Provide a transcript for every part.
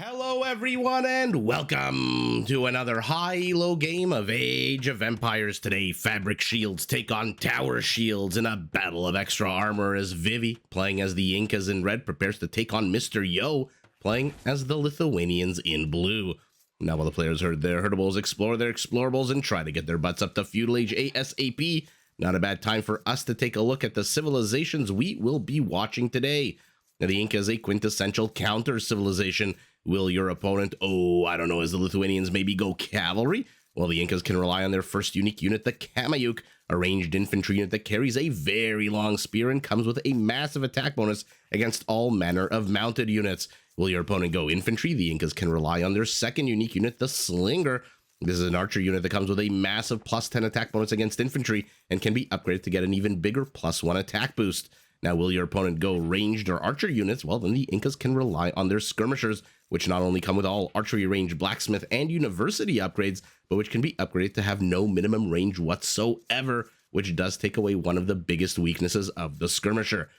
Hello everyone and welcome to another high-low game of Age of Empires. Today, Fabric Shields take on Tower Shields in a battle of extra armor as Vivi, playing as the Incas in red, prepares to take on Mr. Yo, playing as the Lithuanians in blue. Now while the players herd their herdables, explore their explorables, and try to get their butts up to Feudal Age ASAP, not a bad time for us to take a look at the civilizations we will be watching today. Now, the Inca is a quintessential counter-civilization. Will your opponent, I don't know, as the Lithuanians maybe go cavalry? Well, the Incas can rely on their first unique unit, the Kamayuk, a ranged infantry unit that carries a very long spear and comes with a massive attack bonus against all manner of mounted units. Will your opponent go infantry? The Incas can rely on their second unique unit, the Slinger. This is an archer unit that comes with a massive +10 attack bonus against infantry and can be upgraded to get an even bigger +1 attack boost. Now, will your opponent go ranged or archer units? Well, then the Incas can rely on their skirmishers, which not only come with all archery range, blacksmith, and university upgrades, but which can be upgraded to have no minimum range whatsoever, which does take away one of the biggest weaknesses of the skirmisher.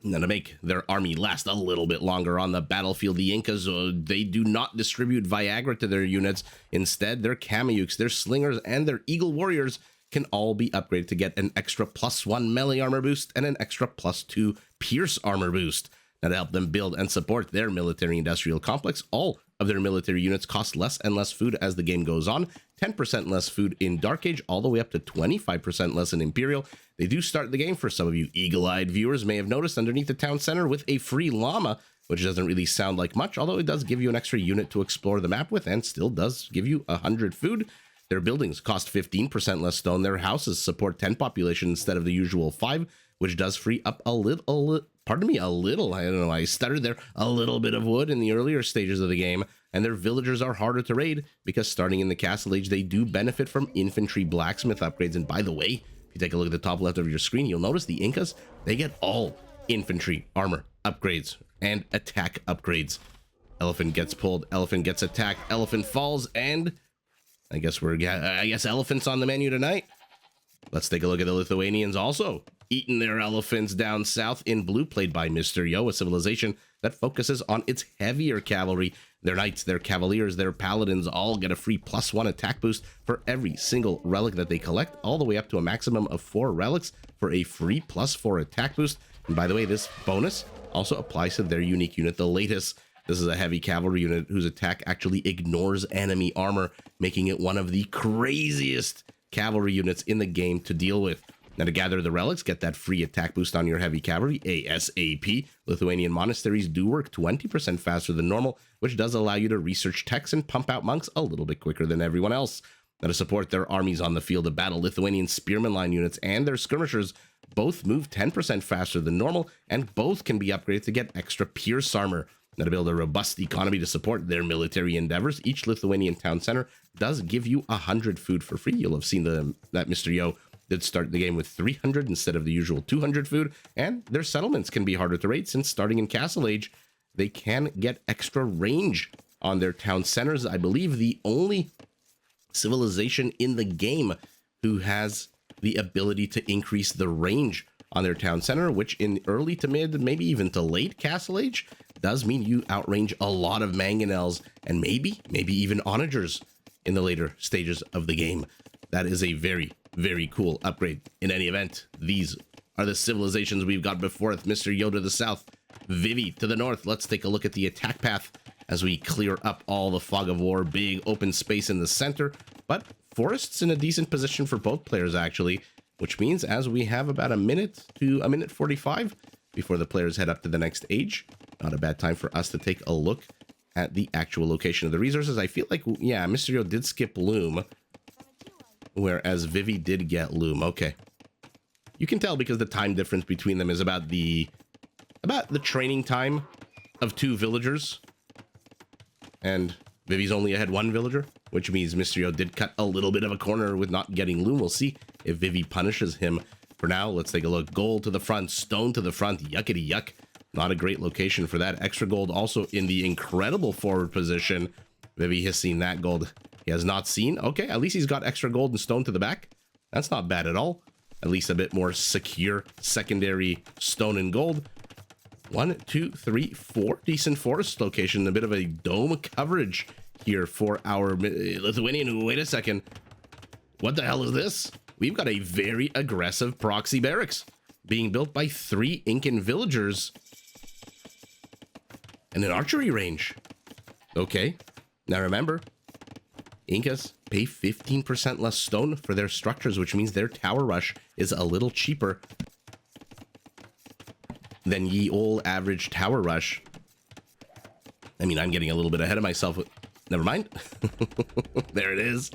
Now, to make their army last a little bit longer on the battlefield, the Incas, they do not distribute Viagra to their units. Instead, their Kamayuks, their Slingers, and their Eagle Warriors can all be upgraded to get an extra +1 melee armor boost and an extra +2 pierce armor boost. Now, to help them build and support their military-industrial complex, all of their military units cost less and less food as the game goes on. 10% less food in Dark Age, all the way up to 25% less in Imperial. They do start the game, for some of you eagle-eyed viewers may have noticed, underneath the town center with a free llama, which doesn't really sound like much, although it does give you an extra unit to explore the map with and still does give you 100 food. Their buildings cost 15% less stone. Their houses support 10 population instead of the usual 5, which does free up a little, I don't know, I stuttered there, a little bit of wood in the earlier stages of the game. And their villagers are harder to raid because starting in the Castle Age, they do benefit from infantry blacksmith upgrades. And by the way, if you take a look at the top left of your screen, you'll notice the Incas, they get all infantry armor upgrades and attack upgrades. Elephant gets pulled, elephant gets attacked, elephant falls, and I guess elephants on the menu tonight. Let's take a look at the Lithuanians also eating their elephants down south in blue, played by Mr. Yo, a civilization that focuses on its heavier cavalry. Their knights, their cavaliers, their paladins all get a free +1 attack boost for every single relic that they collect, all the way up to a maximum of 4 relics for a free +4 attack boost. And by the way, this bonus also applies to their unique unit, the latest. This is a heavy cavalry unit whose attack actually ignores enemy armor, making it one of the craziest cavalry units in the game to deal with. Now, to gather the relics, get that free attack boost on your heavy cavalry ASAP. Lithuanian monasteries do work 20% faster than normal, which does allow you to research texts and pump out monks a little bit quicker than everyone else. Now, to support their armies on the field of battle, Lithuanian spearman line units and their skirmishers both move 10% faster than normal, and both can be upgraded to get extra pierce armor. Now, to build a robust economy to support their military endeavors, each Lithuanian town center does give you 100 food for free. You'll have seen that Mr. Yo did start the game with 300 instead of the usual 200 food, and their settlements can be harder to raid since starting in Castle Age, they can get extra range on their town centers. I believe the only civilization in the game who has the ability to increase the range on their town center, which in early to mid, maybe even to late Castle Age, does mean you outrange a lot of mangonels and maybe even onagers in the later stages of the game. That is a very, very cool upgrade. In any event, these are the civilizations we've got before us. Mr. Yo to the south, Vivi to the north. Let's take a look at the attack path as we clear up all the fog of war, big open space in the center, but forests in a decent position for both players actually, which means as we have about a minute to a minute 45 before the players head up to the next age, not a bad time for us to take a look at the actual location of the resources. I feel like, yeah, Mr. Yo did skip Loom, whereas Vivi did get Loom. Okay. You can tell because the time difference between them is about the training time of 2 villagers. And Vivi's only ahead 1 villager, which means Mr. Yo did cut a little bit of a corner with not getting Loom. We'll see if Vivi punishes him. For now, let's take a look. Gold to the front, stone to the front, yuckity yuck. Not a great location for that. Extra gold also in the incredible forward position. Vivi has seen that gold. He has not seen. Okay, at least he's got extra gold and stone to the back. That's not bad at all. At least a bit more secure secondary stone and gold. 1, 2, 3, 4. Decent forest location. A bit of a dome coverage here for our Lithuanian. Wait a second. What the hell is this? We've got a very aggressive proxy barracks being built by 3 Incan villagers and an archery range. Okay. Now remember, Incas pay 15% less stone for their structures, which means their tower rush is a little cheaper than ye old average tower rush. I mean, I'm getting a little bit ahead of myself. Never mind. There it is.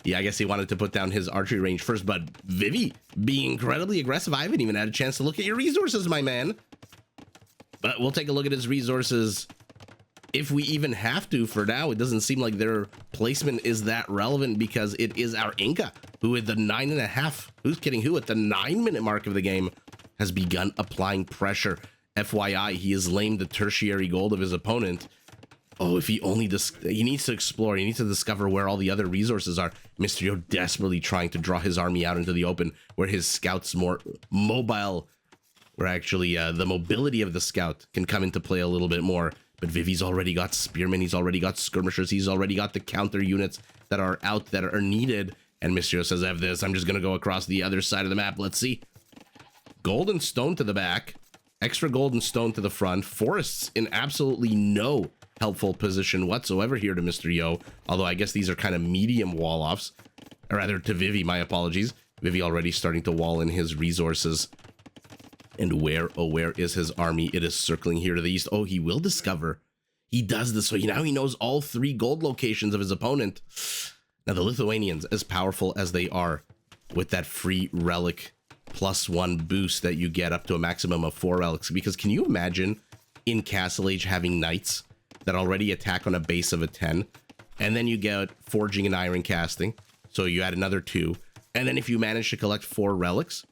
Yeah, I guess he wanted to put down his archery range first, but Vivi being incredibly aggressive. I haven't even had a chance to look at your resources, my man. But we'll take a look at his resources if we even have to. For now, it doesn't seem like their placement is that relevant because it is our Inca who at the 9.5, who's kidding who, at the 9-minute mark of the game has begun applying pressure. FYI, he has lamed the tertiary gold of his opponent. Oh, if he only he needs to explore, he needs to discover where all the other resources are. Mysterio desperately trying to draw his army out into the open where his scouts more mobile, where actually the mobility of the scout can come into play a little bit more. But Vivi's already got spearmen, he's already got skirmishers, he's already got the counter units that are out that are needed. And Mysterio says, I have this, I'm just going to go across the other side of the map. Let's see. Gold and stone to the back, extra gold and stone to the front, forests in absolutely no helpful position whatsoever here to Mysterio. Although I guess these are kind of medium wall-offs, or rather to Vivi, my apologies. Vivi already starting to wall in his resources. And where, oh, where is his army? It is circling here to the east. Oh, he will discover. He does this. So now he knows all 3 gold locations of his opponent. Now, the Lithuanians, as powerful as they are, with that free relic +1 boost that you get up to a maximum of 4 relics. Because can you imagine in Castle Age having knights that already attack on a base of a 10, and then you get forging and iron casting, so you add another 2, and then if you manage to collect 4 relics,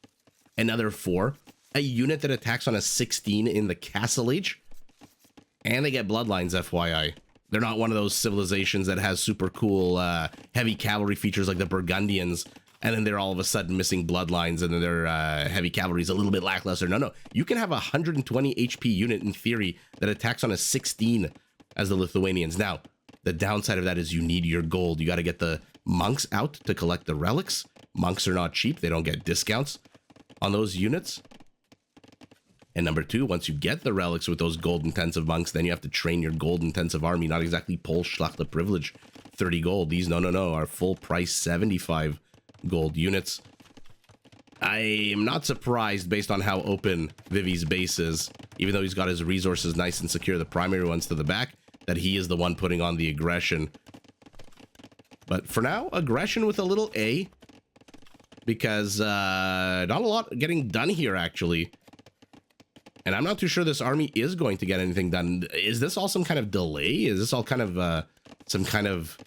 another 4, a unit that attacks on a 16 in the Castle Age, and they get bloodlines, FYI. They're not one of those civilizations that has super cool heavy cavalry features like the Burgundians, and then they're all of a sudden missing bloodlines, and then their heavy cavalry is a little bit lackluster. No, you can have a 120 HP unit in theory that attacks on a 16 as the Lithuanians. Now, the downside of that is you need your gold. You got to get the monks out to collect the relics. Monks are not cheap. They don't get discounts on those units. And number 2, once you get the relics with those gold-intensive monks, then you have to train your gold-intensive army. Not exactly Pol Schlachter privilege, 30 gold. These, no, are full price 75 gold units. I am not surprised based on how open Vivi's base is, even though he's got his resources nice and secure, the primary ones to the back, that he is the one putting on the aggression. But for now, aggression with a little A, because not a lot getting done here, actually. And I'm not too sure this army is going to get anything done. Is this all some kind of delay? Is this all kind of some kind of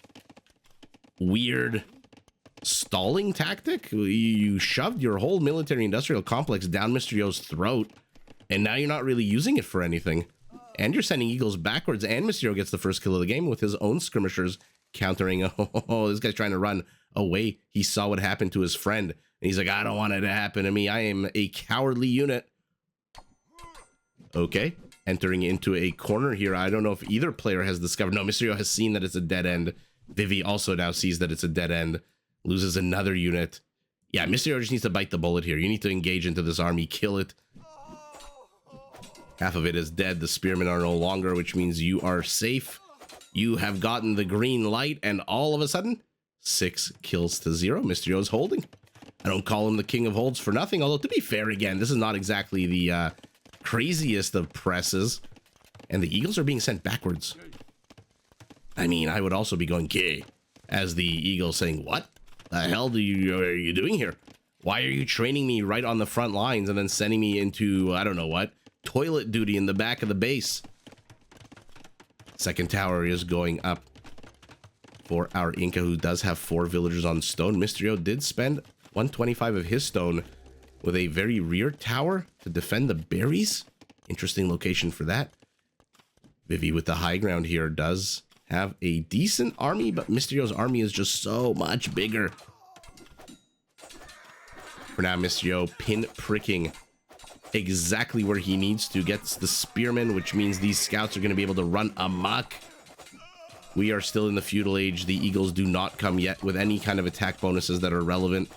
weird stalling tactic? You shoved your whole military industrial complex down Mysterio's throat, and now you're not really using it for anything. And you're sending Eagles backwards, and Mysterio gets the first kill of the game with his own skirmishers countering. Oh, this guy's trying to run away. He saw what happened to his friend, and he's like, I don't want it to happen to me. I am a cowardly unit. Okay, entering into a corner here. I don't know if either player has discovered. No, Mysterio has seen that it's a dead end. Vivi also now sees that it's a dead end. Loses another unit. Yeah, Mysterio just needs to bite the bullet here. You need to engage into this army, kill it. Half of it is dead. The spearmen are no longer, which means you are safe. You have gotten the green light, and all of a sudden, 6 kills to 0. Mysterio's holding. I don't call him the king of holds for nothing, although to be fair, again, this is not exactly the craziest of presses. And the Eagles are being sent backwards. I mean, I would also be going gay as the Eagle saying, what the hell are you doing here? Why are you training me right on the front lines and then sending me into, I don't know what, toilet duty in the back of the base? Second tower is going up for our Inca, who does have 4 villagers on stone. Mysterio did spend 125 of his stone with a very rear tower to defend the berries. Interesting location for that. Vivi with the high ground here does have a decent army, but Mysterio's army is just so much bigger. For now, Mysterio pin pricking exactly where he needs to. Gets the spearmen, which means these scouts are going to be able to run amok. We are still in the feudal age. The eagles do not come yet with any kind of attack bonuses that are relevant.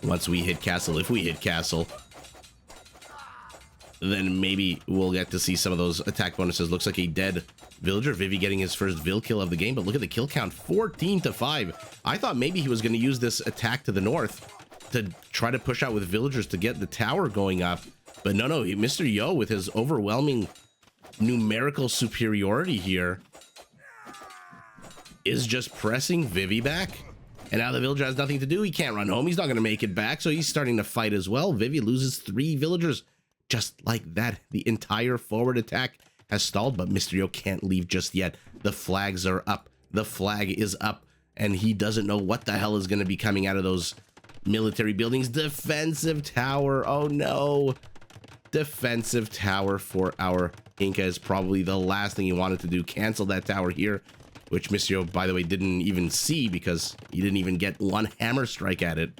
Once we hit castle, if we hit castle, then maybe we'll get to see some of those attack bonuses. Looks like a dead villager. Vivi getting his first Vil kill of the game, but look at the kill count, 14-5. I thought maybe he was going to use this attack to the north to try to push out with villagers to get the tower going up. But no, Mr. Yo, with his overwhelming numerical superiority here, is just pressing Vivi back. And now the villager has nothing to do. He can't run home. He's not going to make it back, so he's starting to fight as well. Vivi loses 3 villagers just like that. The entire forward attack has stalled, but Mr. Yo can't leave just yet. The flags are up. The flag is up, and he doesn't know what the hell is going to be coming out of those military buildings. Defensive tower. Oh no. Defensive tower for our Inca is probably the last thing he wanted to do. Cancel that tower here, which Mr. Yo, by the way, didn't even see because he didn't even get one hammer strike at it.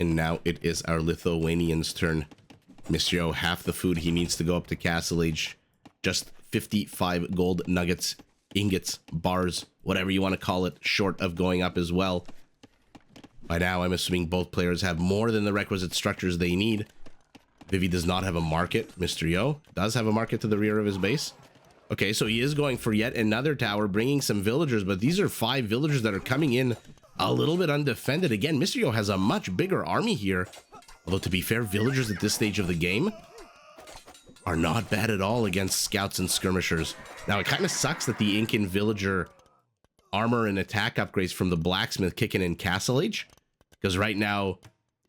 And now it is our Lithuanians' turn. Mr. Yo, half the food he needs to go up to Castle Age. Just 55 gold nuggets, ingots, bars, whatever you want to call it, short of going up as well. By now, I'm assuming both players have more than the requisite structures they need. Vivi does not have a market. Mr. Yo does have a market to the rear of his base. Okay, so he is going for yet another tower, bringing some villagers, but these are 5 villagers that are coming in a little bit undefended. Again, Mr. Yo has a much bigger army here. Although, to be fair, villagers at this stage of the game are not bad at all against scouts and skirmishers. Now, it kind of sucks that the Incan villager armor and attack upgrades from the blacksmith kicking in Castle Age. Because right now,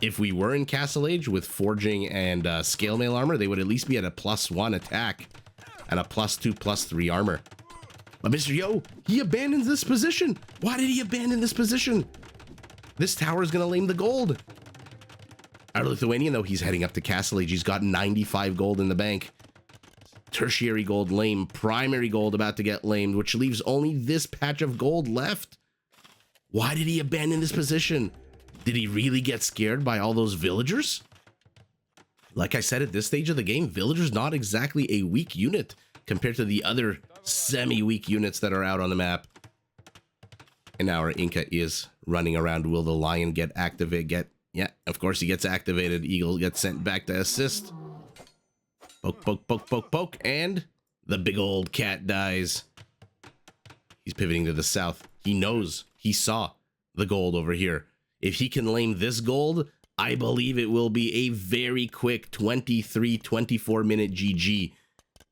if we were in Castle Age with forging and scale mail armor, they would at least be at a +1 attack and a +2, +3 armor. But Mr. Yo, he abandons this position. Why did he abandon this position? This tower is going to lame the gold. Our Lithuanian, though, he's heading up to Castle Age. He's got 95 gold in the bank. Tertiary gold lame. Primary gold about to get lamed, which leaves only this patch of gold left. Why did he abandon this position? Did he really get scared by all those villagers? Like I said, at this stage of the game, villagers not exactly a weak unit compared to the other semi-weak units that are out on the map. And now our Inca is running around. Will the lion get activated? Yeah, of course he gets activated. Eagle gets sent back to assist. Poke, poke, poke, poke, poke. And the big old cat dies. He's pivoting to the south. He knows. He saw the gold over here. If he can lame this gold, I believe it will be a very quick 23-24 minute GG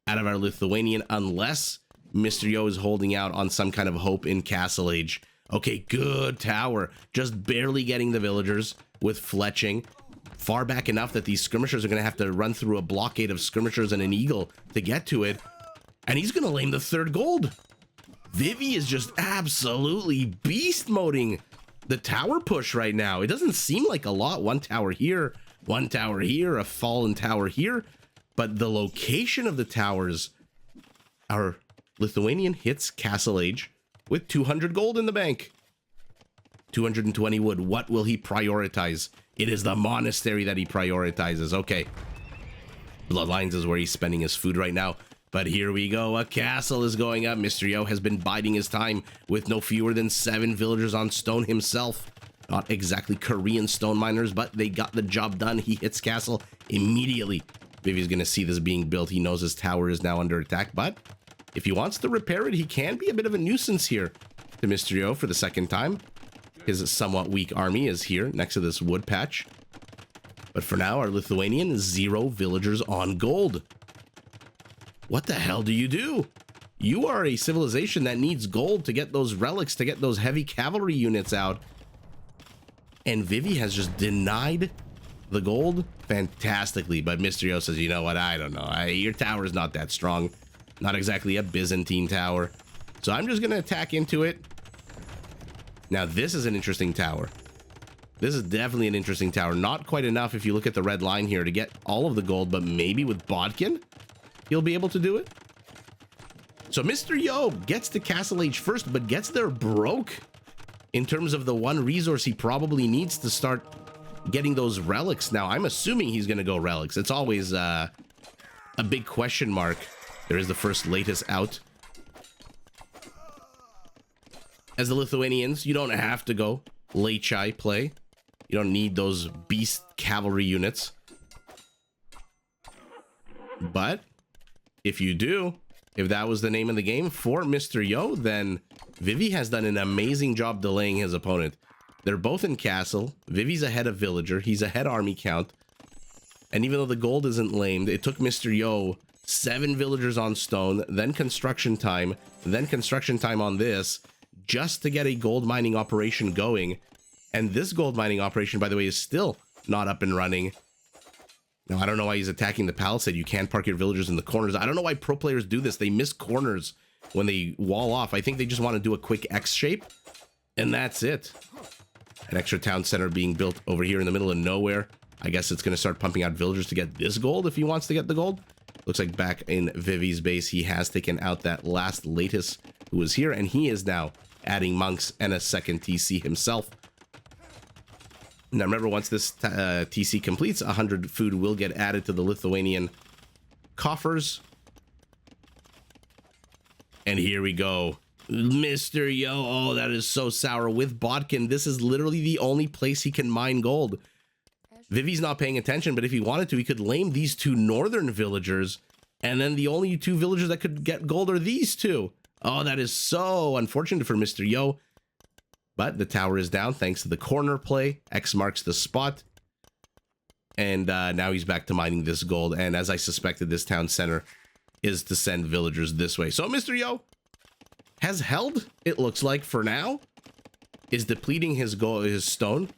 out of our Lithuanian, unless Mr. Yo is holding out on some kind of hope in Castle Age. Okay, good tower. Just barely getting the villagers with fletching. Far back enough that these skirmishers are going to have to run through a blockade of skirmishers and an eagle to get to it. And he's going to lame the 3rd gold. Vivi is just absolutely beast moding the tower push right now. It doesn't seem like a lot. 1 tower here, 1 tower here, a fallen tower here. But the location of the towers, our Lithuanian hits Castle Age with 200 gold in the bank. 220 wood. What will he prioritize? It is the monastery that he prioritizes. Okay. Bloodlines is where he's spending his food right now. But here we go. A castle is going up. Mr. Yo has been biding his time with no fewer than 7 villagers on stone himself. Not exactly Korean stone miners, but they got the job done. He hits castle immediately. Vivi's going to see this being built. He knows his tower is now under attack, but if he wants to repair it, he can be a bit of a nuisance here to Mr. Yo for the 2nd time. His somewhat weak army is here next to this wood patch. But for now, our Lithuanian is 0 villagers on gold. What the hell do? You are a civilization that needs gold to get those relics, to get those heavy cavalry units out. And Vivi has just denied the gold fantastically. But Mr. Yo says, you know what? I don't know. Your tower is not that strong. Not exactly a Byzantine tower. So I'm just going to attack into it. Now, this is an interesting tower. This is definitely an interesting tower. Not quite enough if you look at the red line here to get all of the gold, but maybe with Bodkin, he'll be able to do it. So Mr. Yo gets to Castle Age first, but gets there broke. in terms of the one resource he probably needs to start getting those relics. Now, I'm assuming he's going to go relics. It's always a big question mark. There is the first latest out. As the Lithuanians, you don't have to go Lechai play. You don't need those beast cavalry units. But if you do, if that was the name of the game for Mr. Yo, then Vivi has done an amazing job delaying his opponent. They're both in castle. Vivi's ahead of villager. He's ahead army count. And even though the gold isn't lamed, it took Mr. Yo 7 villagers on stone, then construction time on this, just to get a gold mining operation going. And this gold mining operation, by the way, is still not up and running. Now, I don't know why he's attacking the palisade. You can't park your villagers in the corners. I don't know why pro players do this. They miss corners when they wall off. I think they just want to do a quick X shape, and that's it. An extra town center being built over here in the middle of nowhere. I guess it's going to start pumping out villagers to get this gold if he wants to get the gold. Looks like back in Vivi's base, he has taken out that last latest who was here, and he is now adding monks and a second TC himself. Now remember, once this TC completes, 100 food will get added to the Lithuanian coffers. And here we go. Mr. Yo, oh, that is so sour. With Bodkin, this is literally the only place he can mine gold. Vivi's not paying attention, but if he wanted to, he could lame these 2 northern villagers, and then the only 2 villagers that could get gold are these 2. Oh, that is so unfortunate for Mr. Yo. But the tower is down thanks to the corner play. X marks the spot. And now he's back to mining this gold. And as I suspected, this town center is to send villagers this way. So Mr. Yo has held, it looks like, for now. Is depleting his gold, his stone.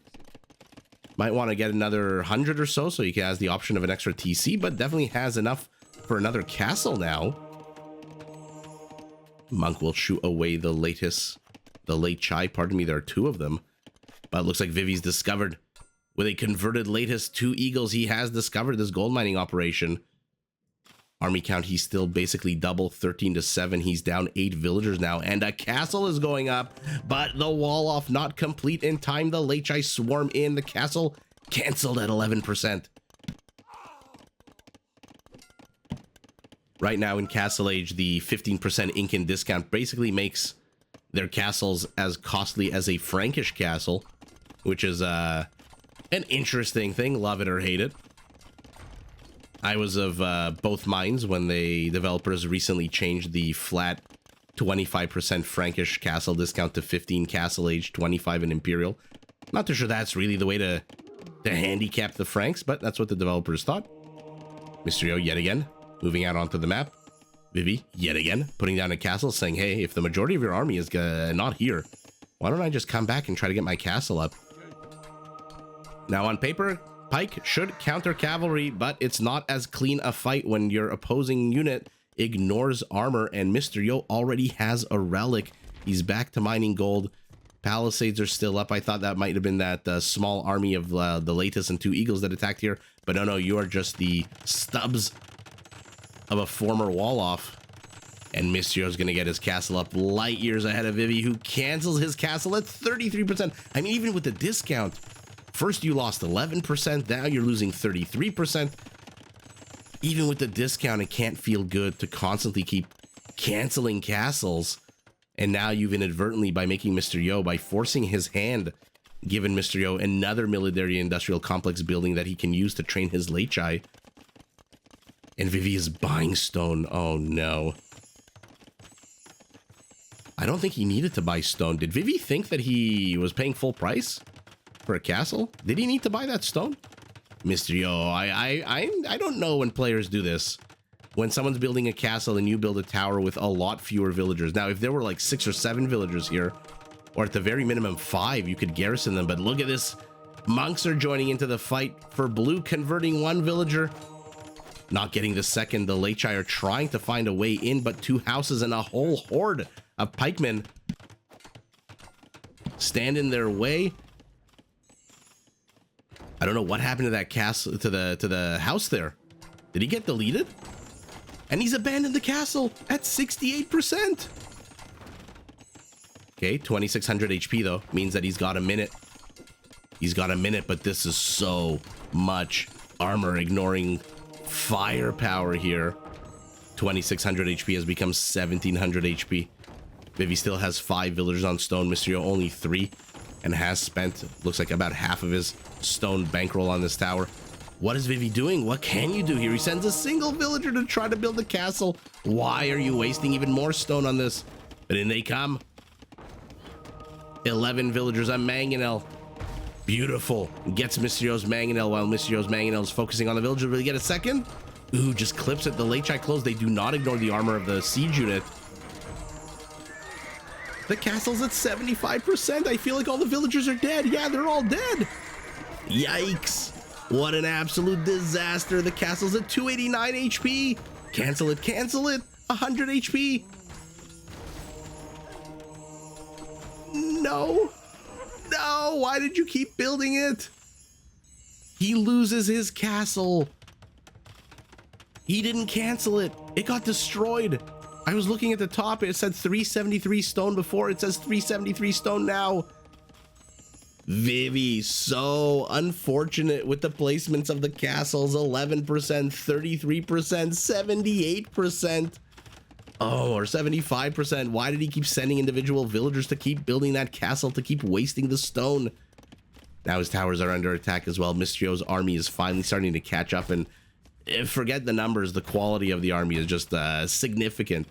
Might want to get another 100 or so he has the option of an extra TC, but definitely has enough for another castle now. Monk will shoot away the late chai, pardon me, there are 2 of them. But it looks like Vivi's discovered. With a converted latest 2 eagles, he has discovered this gold mining operation. Army count, he's still basically double, 13 to 7. He's down 8 villagers now, and a castle is going up, but the wall off not complete in time. The Lechai swarm in. The castle canceled at 11%. Right now in Castle Age, the 15% Incan discount basically makes their castles as costly as a Frankish castle, which is an interesting thing. Love it or hate it. I was of both minds when the developers recently changed the flat 25% Frankish castle discount to 15 Castle Age, 25 in Imperial. Not too sure that's really the way to handicap the Franks, but that's what the developers thought. Mr. Yo, yet again, moving out onto the map. Vivi, yet again, putting down a castle, saying, hey, if the majority of your army is not here, why don't I just come back and try to get my castle up? Now, on paper, Pike should counter cavalry, but it's not as clean a fight when your opposing unit ignores armor, and Mr. Yo already has a relic. He's back to mining gold. Palisades are still up. I thought that might have been that small army of the latest and 2 eagles that attacked here, but no, you are just the stubs of a former wall off. And Mr. Yo's gonna get his castle up light years ahead of Vivi, who cancels his castle at 33%. I mean, even with the discount, first you lost 11%, now you're losing 33%. Even with the discount, it can't feel good to constantly keep canceling castles. And now you've inadvertently, by making Mr. Yo, by forcing his hand, given Mr. Yo another military industrial complex building that he can use to train his Lechai. And Vivi is buying stone. Oh no. I don't think he needed to buy stone. Did Vivi think that he was paying full price for a castle? Did he need to buy that stone? Mr. Yo, I don't know when players do this. When someone's building a castle and you build a tower with a lot fewer villagers. Now, if there were like 6 or 7 villagers here, or at the very minimum 5, you could garrison them. But look at this. Monks are joining into the fight for blue, converting 1 villager. Not getting the second. The Lechai are trying to find a way in, but 2 houses and a whole horde of pikemen stand in their way. I don't know what happened to that castle, to the house there. Did he get deleted? And he's abandoned the castle at 68%. Okay, 2600 HP though. Means that he's got a minute. He's got a minute, but this is so much armor, ignoring firepower here. 2600 HP has become 1700 HP. Vivi still has 5 villagers on stone. Mysterio only 3, and has spent, looks like, about half of his stone bankroll on this tower. What is Vivi doing? What can you do here? He sends a single villager to try to build a castle. Why are you wasting even more stone on this? But in they come. 11 villagers on Mangonel. Beautiful. Gets Mysterio's Mangonel while Mysterio's Mangonel is focusing on the villager. Will he get a second? Ooh, just clips it. The late chai close. They do not ignore the armor of the siege unit. The castle's at 75%. I feel like all the villagers are dead. Yeah, they're all dead. Yikes. What an absolute disaster. The castle's at 289 HP. Cancel it, cancel it. 100 HP. No. No, why did you keep building it? He loses his castle. He didn't cancel it. It got destroyed. I was looking at the top. It said 373 stone before. It says 373 stone now. Vivi, so unfortunate with the placements of the castles. 11%, 33%, 78%. Oh, or 75%. Why did he keep sending individual villagers to keep building that castle, to keep wasting the stone? Now his towers are under attack as well. Mysterio's army is finally starting to catch up, and forget the numbers. The quality of the army is just significant.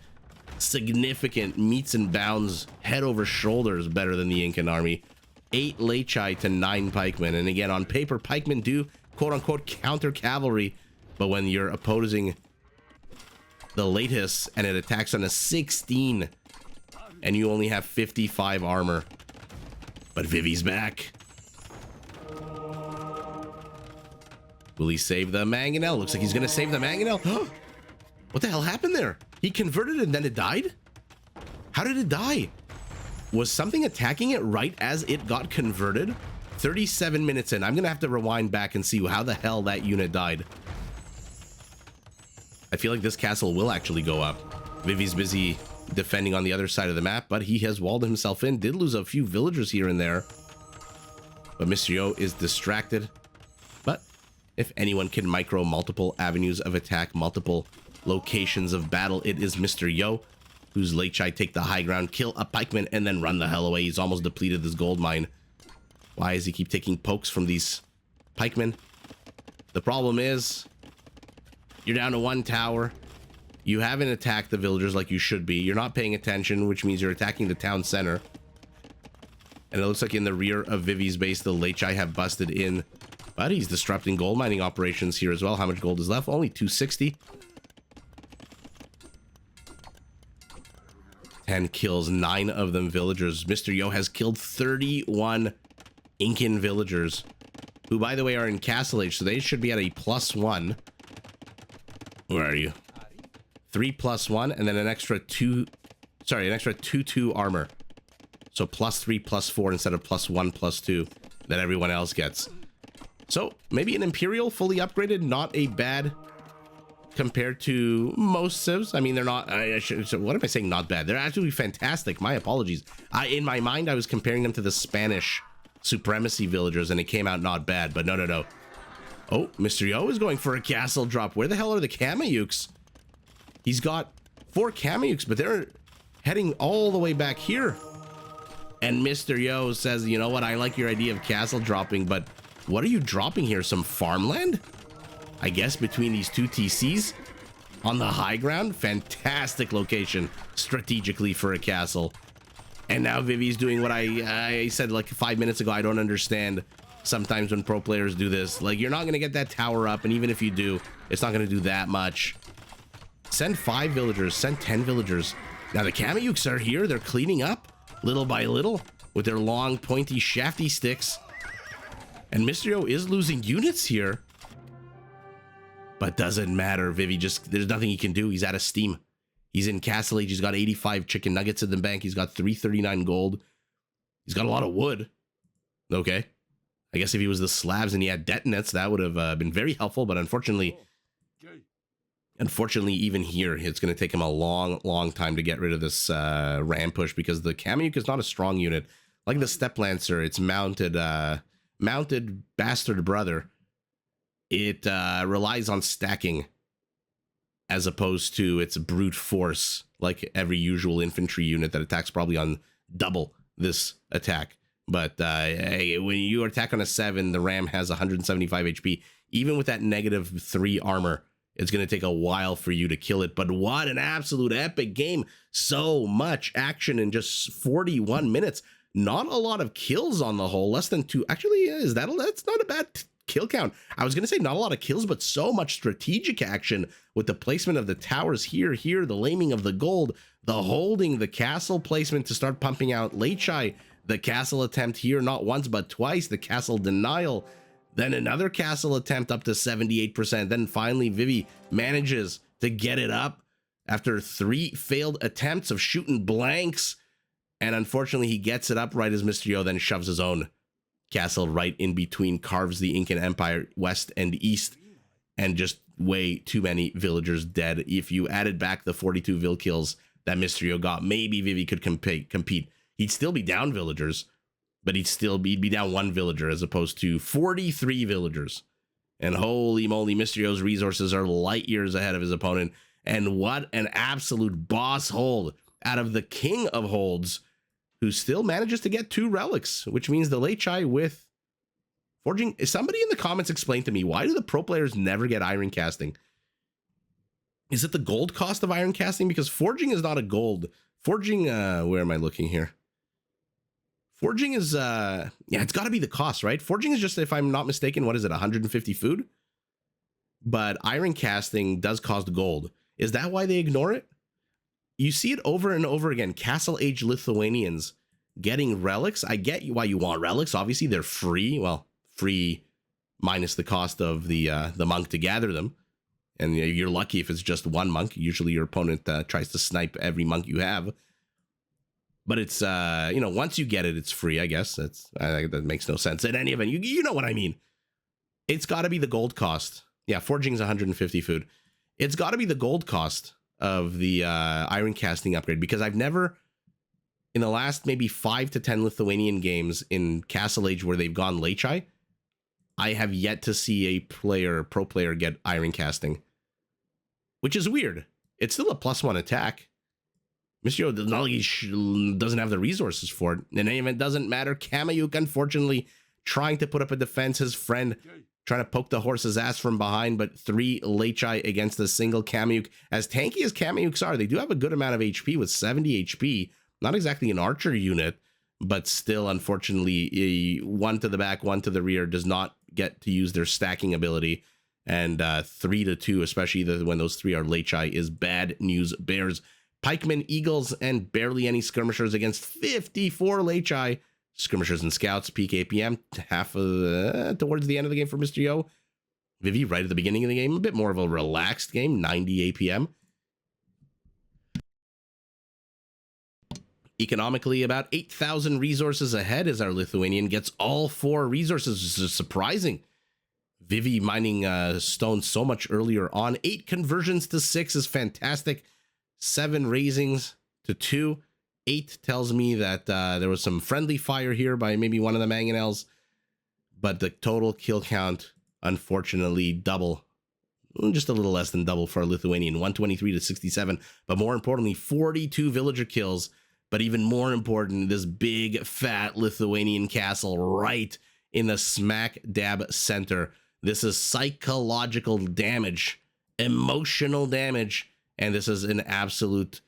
Significant meets and bounds, head over shoulders better than the Incan army. 8 Lechai to 9 pikemen. And again, on paper, pikemen do quote-unquote counter cavalry, but when you're opposing the latest and it attacks on a 16 and you only have 55 armor. But Vivi's back. Will he save the Mangonel? Looks like he's gonna save the Mangonel. What the hell happened there? He converted and then it died? How did it die? Was something attacking it right as it got converted? 37 minutes in. I'm gonna have to rewind back and see how the hell that unit died. I feel like this castle will actually go up. Vivi's busy defending on the other side of the map, but he has walled himself in. Did lose a few villagers here and there, but Mysterio is distracted. But if anyone can micro multiple avenues of attack, multiple locations of battle, it is Mr. Yo, whose Lechai take the high ground, kill a pikeman, and then run the hell away. He's almost depleted this gold mine. Why does he keep taking pokes from these pikemen? The problem is, you're down to 1 tower. You haven't attacked the villagers like you should be. You're not paying attention, which means you're attacking the town center. And it looks like in the rear of Vivi's base, the Lechai have busted in. But he's disrupting gold mining operations here as well. How much gold is left? Only 260. 10 kills, 9 of them villagers. Mr. Yo has killed 31 Incan villagers, who, by the way, are in Castle Age, so they should be at a +1. Where are you? 3 +1, and then an extra 2. Sorry, an extra 2/2 armor. So +3 +4 instead of +1 +2 that everyone else gets. So maybe an Imperial fully upgraded, not a bad compared to most civs. I mean, they're not. So what am I saying? Not bad. They're actually fantastic. My apologies. In my mind, I was comparing them to the Spanish supremacy villagers, and it came out not bad. But no. Oh, Mr. Yo is going for a castle drop. Where the hell are the Kameyuks? He's got 4 Kameyuks, but they're heading all the way back here. And Mr. Yo says, you know what? I like your idea of castle dropping, but what are you dropping here? Some farmland? I guess between these 2 TCs on the high ground. Fantastic location strategically for a castle. And now Vivi's doing what I said like 5 minutes ago. I don't understand sometimes when pro players do this. Like, you're not going to get that tower up, and even if you do, it's not going to do that much. Send 5 villagers, send 10 villagers. Now the Kameyuks are here. They're cleaning up little by little with their long, pointy, shafty sticks. And Mysterio is losing units here. But doesn't matter. Vivi just, there's nothing he can do. He's out of steam. He's in Castle Age. He's got 85 chicken nuggets in the bank. He's got 339 gold. He's got a lot of wood. Okay. I guess if he was the Slavs and he had detonates, that would have been very helpful. But unfortunately, Unfortunately, even here, it's going to take him a long time to get rid of this ram push because the Kamyuk is not a strong unit. Like the Step Lancer, it's mounted bastard brother. It relies on stacking as opposed to its brute force, like every usual infantry unit that attacks probably on double this attack. But when you attack on a 7, the ram has 175 HP. Even with that -3 armor, it's going to take a while for you to kill it. But what an absolute epic game. So much action in just 41 minutes. Not a lot of kills on the whole. Less than 2. Actually, that's not a bad kill count. I was going to say not a lot of kills, but so much strategic action with the placement of the towers here, the laming of the gold, the holding, the castle placement to start pumping out Lechai, the castle attempt here, not once, but twice, the castle denial, then another castle attempt up to 78%. Then finally, Vivi manages to get it up after 3 failed attempts of shooting blanks. And unfortunately, he gets it up right as Mysterio then shoves his own castle right in between, carves the Incan Empire west and east, and just way too many villagers dead. If you added back the 42 vill kills that Mysterio got, maybe Vivi could compete. He'd still be down villagers, but he'd be down 1 villager as opposed to 43 villagers. And holy moly, Mysterio's resources are light years ahead of his opponent. And what an absolute boss hold out of the king of holds, who still manages to get 2 relics, which means the Lechai with forging. Somebody in the comments explain to me, why do the pro players never get iron casting? Is it the gold cost of iron casting? Because forging is not a gold. Forging, where am I looking here? Forging is, yeah, it's got to be the cost, right? Forging is just, if I'm not mistaken, what is it, 150 food? But iron casting does cost gold. Is that why they ignore it? You see it over and over again. Castle Age Lithuanians getting relics. I get why you want relics. Obviously, they're free. Well, free minus the cost of the monk to gather them. And you're lucky if it's just 1 monk. Usually your opponent tries to snipe every monk you have. But it's, once you get it, it's free, I guess. That makes no sense. In any event, you know what I mean. It's got to be the gold cost. Yeah, forging's 150 food. It's got to be the gold cost of the iron casting upgrade, because I've never, in the last maybe 5 to 10 Lithuanian games in Castle Age where they've gone Lechai, I have yet to see a pro player get iron casting, which is weird. It's still a +1 attack. Mysterio doesn't have the resources for it. In any event, doesn't matter. Kamyuk, unfortunately, trying to put up a defense. His friend trying to poke the horse's ass from behind, but 3 Lechai against a single Kamyuk. As tanky as Kamyuks are, they do have a good amount of HP with 70 HP. Not exactly an archer unit, but still, unfortunately, 1 to the back, 1 to the rear does not get to use their stacking ability. And 3 to 2, especially when those 3 are Lechai, is bad news bears. Pikemen, Eagles, and barely any skirmishers against 54 Lechai. Skirmishers and scouts, peak APM, towards the end of the game for Mr. Yo. Vivi, right at the beginning of the game, a bit more of a relaxed game, 90 APM. Economically, about 8,000 resources ahead as our Lithuanian gets all 4 resources. This is surprising. Vivi mining stone so much earlier on. 8 conversions to 6 is fantastic. 7 raisings to 2. 8 tells me that there was some friendly fire here by maybe one of the mangonels, but the total kill count, unfortunately, double, just a little less than double for a Lithuanian, 123 to 67, but more importantly, 42 villager kills, but even more important, this big, fat Lithuanian castle right in the smack dab center. This is psychological damage, emotional damage, and this is an absolute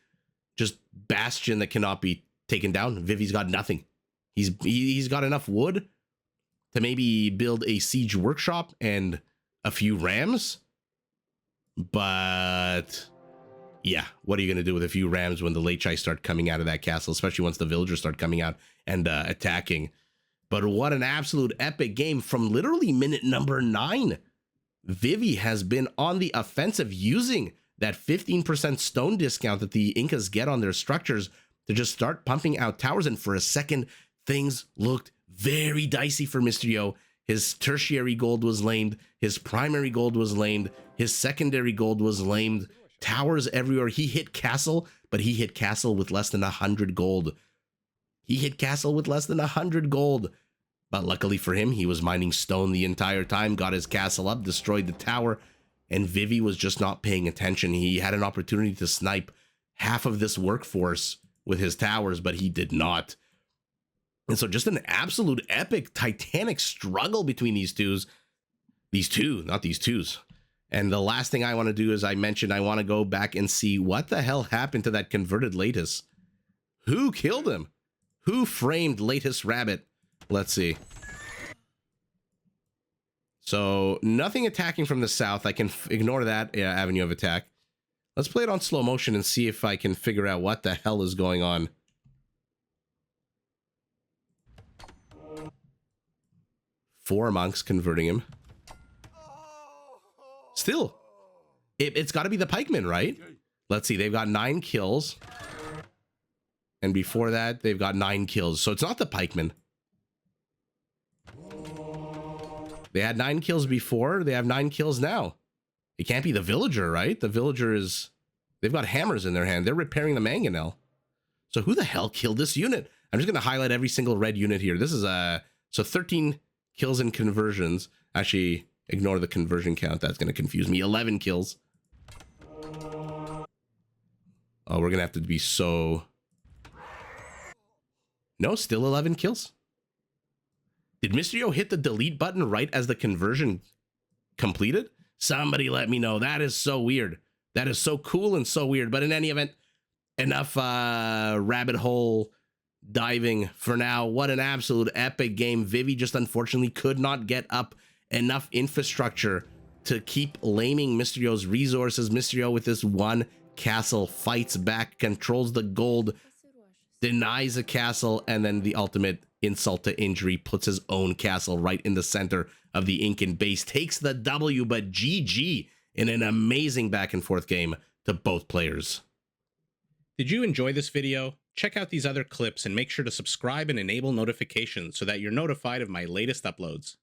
just bastion that cannot be taken down. Vivi's got nothing. He's got enough wood to maybe build a siege workshop and a few rams. But yeah, what are you going to do with a few rams when the Lechai start coming out of that castle, especially once the villagers start coming out and attacking? But what an absolute epic game from literally minute number 9. Vivi has been on the offensive, using that 15% stone discount that the Incas get on their structures to just start pumping out towers. And for a second, things looked very dicey for Mysterio. His tertiary gold was lamed. His primary gold was lamed. His secondary gold was lamed. Towers everywhere. He hit castle, but he hit castle with less than 100 gold. He hit castle with less than 100 gold. But luckily for him, he was mining stone the entire time, got his castle up, destroyed the tower, and Vivi was just not paying attention. He had an opportunity to snipe half of this workforce with his towers, but he did not. And so just an absolute epic, titanic struggle between these twos. These two, not these twos. And the last thing I want to do, as I mentioned, I want to go back and see what the hell happened to that converted Latus. Who killed him? Who framed Latus Rabbit? Let's see. So nothing attacking from the south. I can ignore that avenue of attack. Let's play it on slow motion and see if I can figure out what the hell is going on. Four monks converting him. Still, it's got to be the pikemen, right? Let's see. They've got 9 kills. And before that, they've got 9 kills. So it's not the pikemen. They had 9 kills before. They have 9 kills now. It can't be the villager, right? The villager is... They've got hammers in their hand. They're repairing the mangonel. So who the hell killed this unit? I'm just going to highlight every single red unit here. This is so 13 kills and conversions. Actually, ignore the conversion count. That's going to confuse me. 11 kills. Oh, we're going to have to be so... No, still 11 kills. Did Mysterio hit the delete button right as the conversion completed? Somebody let me know. That is so weird. That is so cool and so weird. But in any event, enough rabbit hole diving for now. What an absolute epic game. Vivi just unfortunately could not get up enough infrastructure to keep laming Mysterio's resources. Mysterio with this one castle fights back, controls the gold, denies a castle, and then the ultimate insult to injury, puts his own castle right in the center of the Incan base, takes the W, but GG in an amazing back and forth game to both players. Did you enjoy this video? Check out these other clips and make sure to subscribe and enable notifications so that you're notified of my latest uploads.